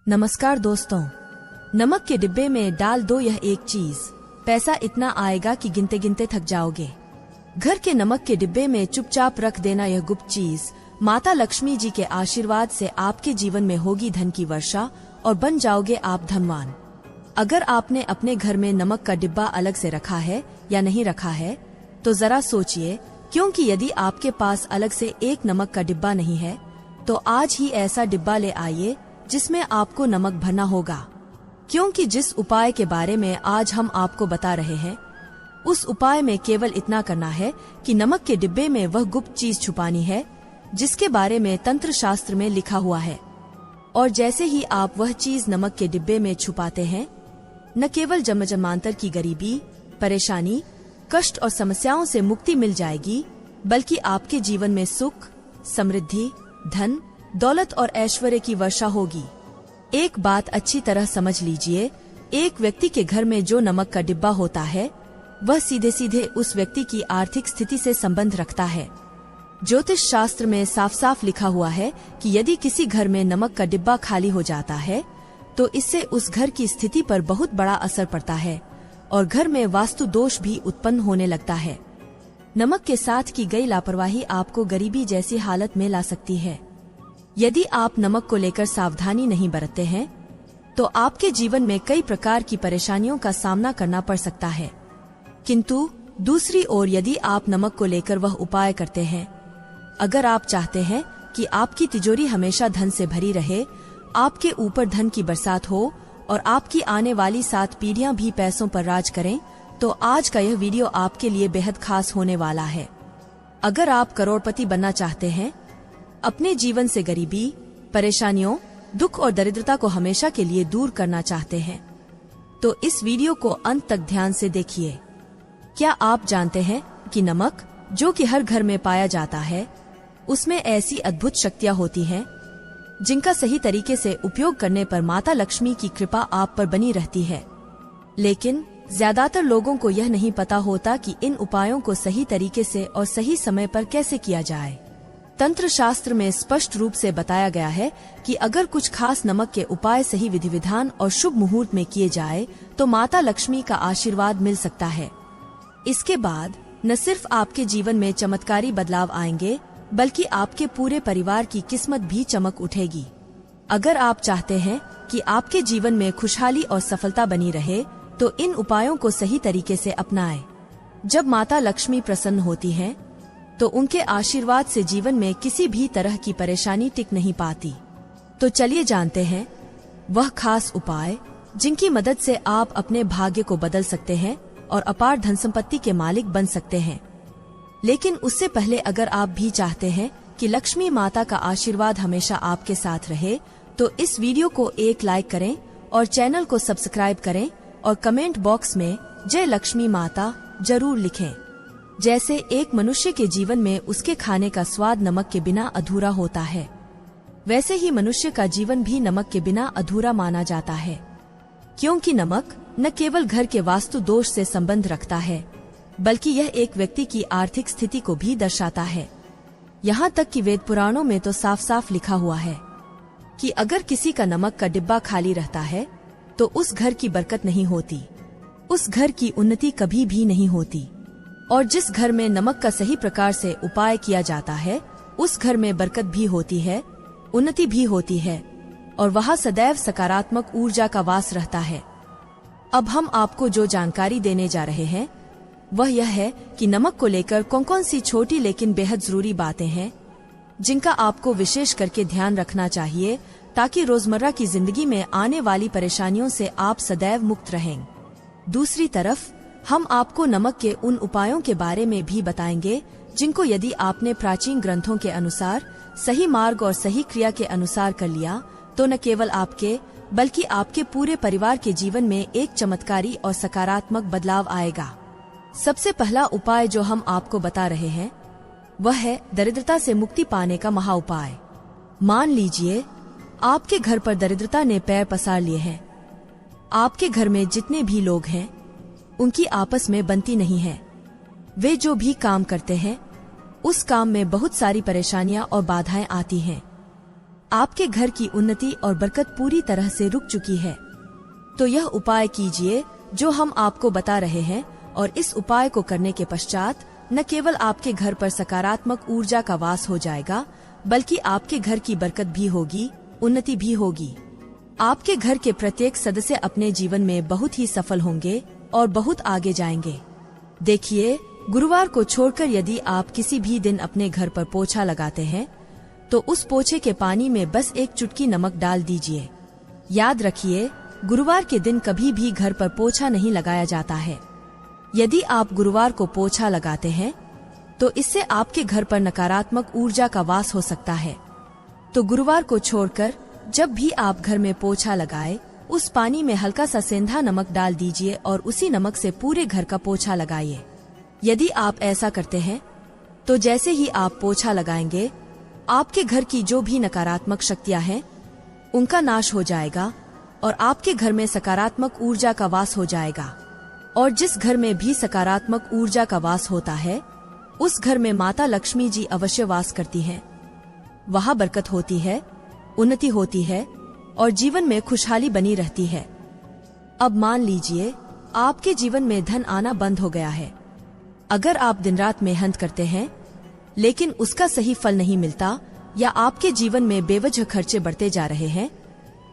नमस्कार दोस्तों, नमक के डिब्बे में डाल दो यह एक चीज, पैसा इतना आएगा कि गिनते गिनते थक जाओगे। घर के नमक के डिब्बे में चुपचाप रख देना यह गुप्त चीज माता लक्ष्मी जी के आशीर्वाद से आपके जीवन में होगी धन की वर्षा और बन जाओगे आप धनवान। अगर आपने अपने घर में नमक का डिब्बा अलग से रखा है या नहीं रखा है तो जरा सोचिए, क्योंकि यदि आपके पास अलग से एक नमक का डिब्बा नहीं है तो आज ही ऐसा डिब्बा ले आइए जिसमें आपको नमक भरना होगा। क्योंकि जिस उपाय के बारे में आज हम आपको बता रहे हैं उस उपाय में केवल इतना करना है कि नमक के डिब्बे में वह गुप्त चीज छुपानी है जिसके बारे में तंत्र शास्त्र में लिखा हुआ है। और जैसे ही आप वह चीज नमक के डिब्बे में छुपाते हैं, न केवल जन्म जन्मांतर की गरीबी, परेशानी, कष्ट और समस्याओं से मुक्ति मिल जाएगी, बल्कि आपके जीवन में सुख, समृद्धि, धन, दौलत और ऐश्वर्य की वर्षा होगी। एक बात अच्छी तरह समझ लीजिए, एक व्यक्ति के घर में जो नमक का डिब्बा होता है वह सीधे सीधे उस व्यक्ति की आर्थिक स्थिति से संबंध रखता है। ज्योतिष शास्त्र में साफ साफ लिखा हुआ है कि यदि किसी घर में नमक का डिब्बा खाली हो जाता है तो इससे उस घर की स्थिति पर बहुत बड़ा असर पड़ता है और घर में वास्तु दोष भी उत्पन्न होने लगता है। नमक के साथ की गई लापरवाही आपको गरीबी जैसी हालत में ला सकती है। यदि आप नमक को लेकर सावधानी नहीं बरतते हैं तो आपके जीवन में कई प्रकार की परेशानियों का सामना करना पड़ सकता है। किंतु दूसरी ओर यदि आप नमक को लेकर वह उपाय करते हैं, अगर आप चाहते हैं कि आपकी तिजोरी हमेशा धन से भरी रहे, आपके ऊपर धन की बरसात हो और आपकी आने वाली 7 पीढ़ियां भी पैसों पर राज करें, तो आज का यह वीडियो आपके लिए बेहद खास होने वाला है। अगर आप करोड़पति बनना चाहते हैं, अपने जीवन से गरीबी, परेशानियों, दुख और दरिद्रता को हमेशा के लिए दूर करना चाहते हैं, तो इस वीडियो को अंत तक ध्यान से देखिए। क्या आप जानते हैं कि नमक, जो कि हर घर में पाया जाता है, उसमें ऐसी अद्भुत शक्तियां होती हैं जिनका सही तरीके से उपयोग करने पर माता लक्ष्मी की कृपा आप पर बनी रहती है। लेकिन ज्यादातर लोगों को यह नहीं पता होता कि इन उपायों को सही तरीके से और सही समय पर कैसे किया जाए। तंत्र शास्त्र में स्पष्ट रूप से बताया गया है कि अगर कुछ खास नमक के उपाय सही विधि विधान और शुभ मुहूर्त में किए जाए तो माता लक्ष्मी का आशीर्वाद मिल सकता है। इसके बाद न सिर्फ आपके जीवन में चमत्कारी बदलाव आएंगे, बल्कि आपके पूरे परिवार की किस्मत भी चमक उठेगी। अगर आप चाहते हैं कि आपके जीवन में खुशहाली और सफलता बनी रहे तो इन उपायों को सही तरीके से अपनाएं। जब माता लक्ष्मी प्रसन्न होती हैं, तो उनके आशीर्वाद से जीवन में किसी भी तरह की परेशानी टिक नहीं पाती। तो चलिए जानते हैं वह खास उपाय जिनकी मदद से आप अपने भाग्य को बदल सकते हैं और अपार धन संपत्ति के मालिक बन सकते हैं। लेकिन उससे पहले अगर आप भी चाहते हैं कि लक्ष्मी माता का आशीर्वाद हमेशा आपके साथ रहे, तो इस वीडियो को एक लाइक करें और चैनल को सब्सक्राइब करें और कमेंट बॉक्स में जय लक्ष्मी माता जरूर लिखें। जैसे एक मनुष्य के जीवन में उसके खाने का स्वाद नमक के बिना अधूरा होता है, वैसे ही मनुष्य का जीवन भी नमक के बिना अधूरा माना जाता है। क्योंकि नमक न केवल घर के वास्तु दोष से संबंध रखता है, बल्कि यह एक व्यक्ति की आर्थिक स्थिति को भी दर्शाता है। यहाँ तक कि वेद पुराणों में तो साफ साफ लिखा हुआ है कि अगर किसी का नमक का डिब्बा खाली रहता है तो उस घर की बरकत नहीं होती, उस घर की उन्नति कभी भी नहीं होती। और जिस घर में नमक का सही प्रकार से उपाय किया जाता है, उस घर में बरकत भी होती है, उन्नति भी होती है और वहाँ सदैव सकारात्मक ऊर्जा का वास रहता है। अब हम आपको जो जानकारी देने जा रहे हैं वह यह है कि नमक को लेकर कौन कौन सी छोटी लेकिन बेहद जरूरी बातें हैं जिनका आपको विशेष करके ध्यान रखना चाहिए, ताकि रोजमर्रा की जिंदगी में आने वाली परेशानियों से आप सदैव मुक्त रहें। दूसरी तरफ हम आपको नमक के उन उपायों के बारे में भी बताएंगे जिनको यदि आपने प्राचीन ग्रंथों के अनुसार सही मार्ग और सही क्रिया के अनुसार कर लिया तो न केवल आपके बल्कि आपके पूरे परिवार के जीवन में एक चमत्कारी और सकारात्मक बदलाव आएगा। सबसे पहला उपाय जो हम आपको बता रहे हैं वह है दरिद्रता से मुक्ति पाने का महा उपाय। मान लीजिए आपके घर पर दरिद्रता ने पैर पसार लिए हैं। आपके घर में जितने भी लोग हैं उनकी आपस में बनती नहीं है। वे जो भी काम करते हैं उस काम में बहुत सारी परेशानियां और बाधाएं आती हैं। आपके घर की उन्नति और बरकत पूरी तरह से रुक चुकी है। तो यह उपाय कीजिए जो हम आपको बता रहे हैं, और इस उपाय को करने के पश्चात न केवल आपके घर पर सकारात्मक ऊर्जा का वास हो जाएगा, बल्कि आपके घर की बरकत भी होगी, उन्नति भी होगी। आपके घर के प्रत्येक सदस्य अपने जीवन में बहुत ही सफल होंगे और बहुत आगे जाएंगे। देखिए, गुरुवार को छोड़कर यदि आप किसी भी दिन अपने घर पर पोछा लगाते हैं, तो उस पोछे के पानी में बस एक चुटकी नमक डाल दीजिए। याद रखिए, गुरुवार के दिन कभी भी घर पर पोछा नहीं लगाया जाता है। यदि आप गुरुवार को पोछा लगाते हैं, तो इससे आपके घर पर नकारात्मक ऊर्जा का वास हो सकता है। तो गुरुवार को छोड़कर जब भी आप घर में पोछा लगाए, उस पानी में हल्का सा सेंधा नमक डाल दीजिए और उसी नमक से पूरे घर का पोछा लगाइए। यदि आप ऐसा करते हैं, तो जैसे ही आप पोछा लगाएंगे, आपके घर की जो भी नकारात्मक शक्तियां हैं, उनका नाश हो जाएगा और आपके घर में सकारात्मक ऊर्जा का वास हो जाएगा। और जिस घर में भी सकारात्मक ऊर्जा का वास होता है, उस घर में माता लक्ष्मी जी अवश्य वास करती हैं। वहाँ बरकत होती है, उन्नति होती है और जीवन में खुशहाली बनी रहती है। अब मान लीजिए आपके जीवन में धन आना बंद हो गया है। अगर आप दिन रात मेहनत करते हैं, लेकिन उसका सही फल नहीं मिलता, या आपके जीवन में बेवजह खर्चे बढ़ते जा रहे हैं,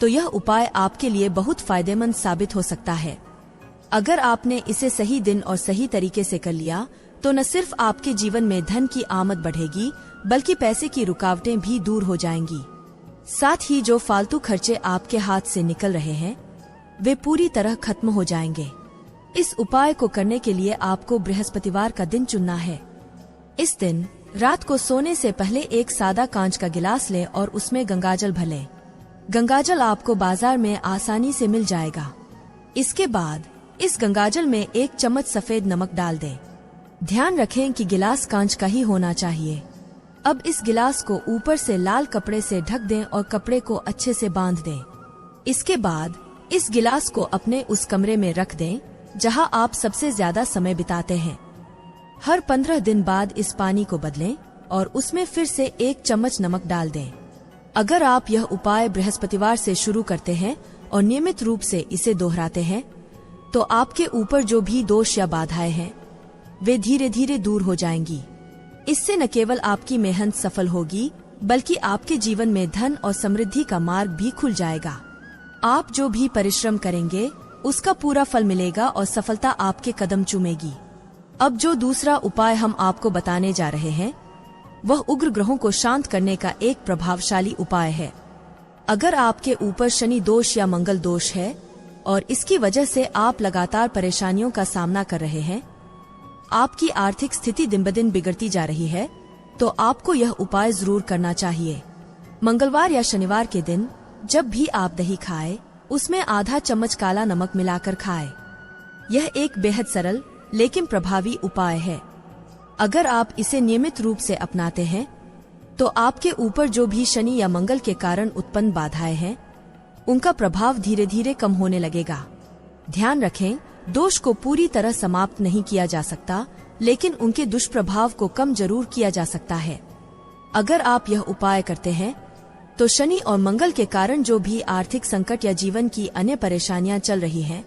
तो यह उपाय आपके लिए बहुत फायदेमंद साबित हो सकता है। अगर आपने इसे सही दिन और सही तरीके से कर लिया, तो न सिर्फ आपके जीवन में धन की आमद बढ़ेगी, बल्कि पैसे की रुकावटें भी दूर हो जाएंगी। साथ ही जो फालतू खर्चे आपके हाथ से निकल रहे हैं, वे पूरी तरह खत्म हो जाएंगे। इस उपाय को करने के लिए आपको बृहस्पतिवार का दिन चुनना है। इस दिन रात को सोने से पहले एक सादा कांच का गिलास लें और उसमें गंगाजल भर लें। गंगाजल आपको बाजार में आसानी से मिल जाएगा। इसके बाद इस गंगाजल में 1 चम्मच सफेद नमक डाल दें। ध्यान रखें कि गिलास कांच का ही होना चाहिए। अब इस गिलास को ऊपर से लाल कपड़े से ढक दें और कपड़े को अच्छे से बांध दें। इसके बाद इस गिलास को अपने उस कमरे में रख दें जहां आप सबसे ज्यादा समय बिताते हैं। हर 15 दिन बाद इस पानी को बदलें और उसमें फिर से 1 चम्मच नमक डाल दें। अगर आप यह उपाय बृहस्पतिवार से शुरू करते हैं और नियमित रूप से इसे दोहराते हैं, तो आपके ऊपर जो भी दोष या बाधाएं हैं, वे धीरे धीरे दूर हो जाएंगी। इससे न केवल आपकी मेहनत सफल होगी, बल्कि आपके जीवन में धन और समृद्धि का मार्ग भी खुल जाएगा। आप जो भी परिश्रम करेंगे, उसका पूरा फल मिलेगा और सफलता आपके कदम चूमेगी। अब जो दूसरा उपाय हम आपको बताने जा रहे हैं, वह उग्र ग्रहों को शांत करने का एक प्रभावशाली उपाय है। अगर आपके ऊपर शनि दोष या मंगल दोष है और इसकी वजह से आप लगातार परेशानियों का सामना कर रहे हैं, आपकी आर्थिक स्थिति दिन ब दिन बिगड़ती जा रही है, तो आपको यह उपाय जरूर करना चाहिए। मंगलवार या शनिवार के दिन जब भी आप दही खाएं, उसमें आधा चम्मच काला नमक मिलाकर खाएं। यह एक बेहद सरल लेकिन प्रभावी उपाय है। अगर आप इसे नियमित रूप से अपनाते हैं, तो आपके ऊपर जो भी शनि या मंगल के कारण उत्पन्न बाधाएं हैं, उनका प्रभाव धीरे धीरे कम होने लगेगा। ध्यान रखें, दोष को पूरी तरह समाप्त नहीं किया जा सकता, लेकिन उनके दुष्प्रभाव को कम जरूर किया जा सकता है। अगर आप यह उपाय करते हैं, तो शनि और मंगल के कारण जो भी आर्थिक संकट या जीवन की अन्य परेशानियां चल रही हैं,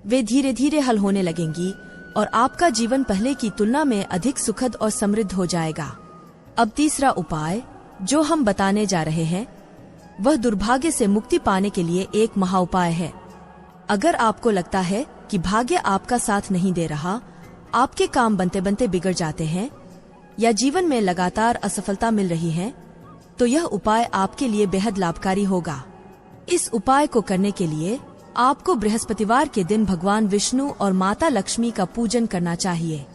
वे धीरे धीरे हल होने लगेंगी और आपका जीवन पहले की तुलना में अधिक सुखद और समृद्ध हो जाएगा। अब तीसरा उपाय जो हम बताने जा रहे हैं, वह दुर्भाग्य से मुक्ति पाने के लिए एक महा उपाय है। अगर आपको लगता है कि भाग्य आपका साथ नहीं दे रहा, आपके काम बनते बनते बिगड़ जाते हैं या जीवन में लगातार असफलता मिल रही है, तो यह उपाय आपके लिए बेहद लाभकारी होगा। इस उपाय को करने के लिए आपको बृहस्पतिवार के दिन भगवान विष्णु और माता लक्ष्मी का पूजन करना चाहिए।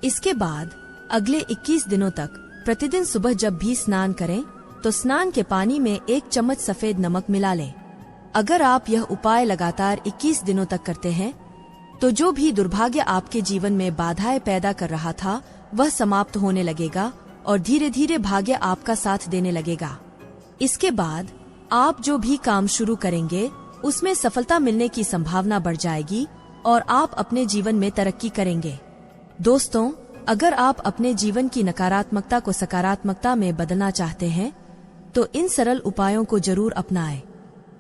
इसके बाद अगले 21 दिनों तक प्रतिदिन सुबह जब भी स्नान करें, तो स्नान के पानी में 1 चम्मच सफेद नमक मिला लें। अगर आप यह उपाय लगातार 21 दिनों तक करते हैं, तो जो भी दुर्भाग्य आपके जीवन में बाधाएं पैदा कर रहा था, वह समाप्त होने लगेगा और धीरे धीरे भाग्य आपका साथ देने लगेगा। इसके बाद आप जो भी काम शुरू करेंगे, उसमें सफलता मिलने की संभावना बढ़ जाएगी और आप अपने जीवन में तरक्की करेंगे। दोस्तों, अगर आप अपने जीवन की नकारात्मकता को सकारात्मकता में बदलना चाहते हैं, तो इन सरल उपायों को जरूर अपनाएं।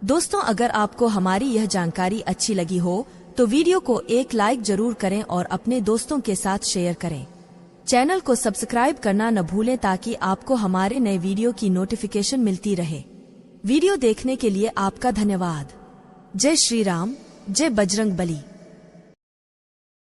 दोस्तों, अगर आपको हमारी यह जानकारी अच्छी लगी हो तो वीडियो को एक लाइक जरूर करें और अपने दोस्तों के साथ शेयर करें। चैनल को सब्सक्राइब करना न भूलें ताकि आपको हमारे नए वीडियो की नोटिफिकेशन मिलती रहे। वीडियो देखने के लिए आपका धन्यवाद। जय श्री राम, जय बजरंग बली।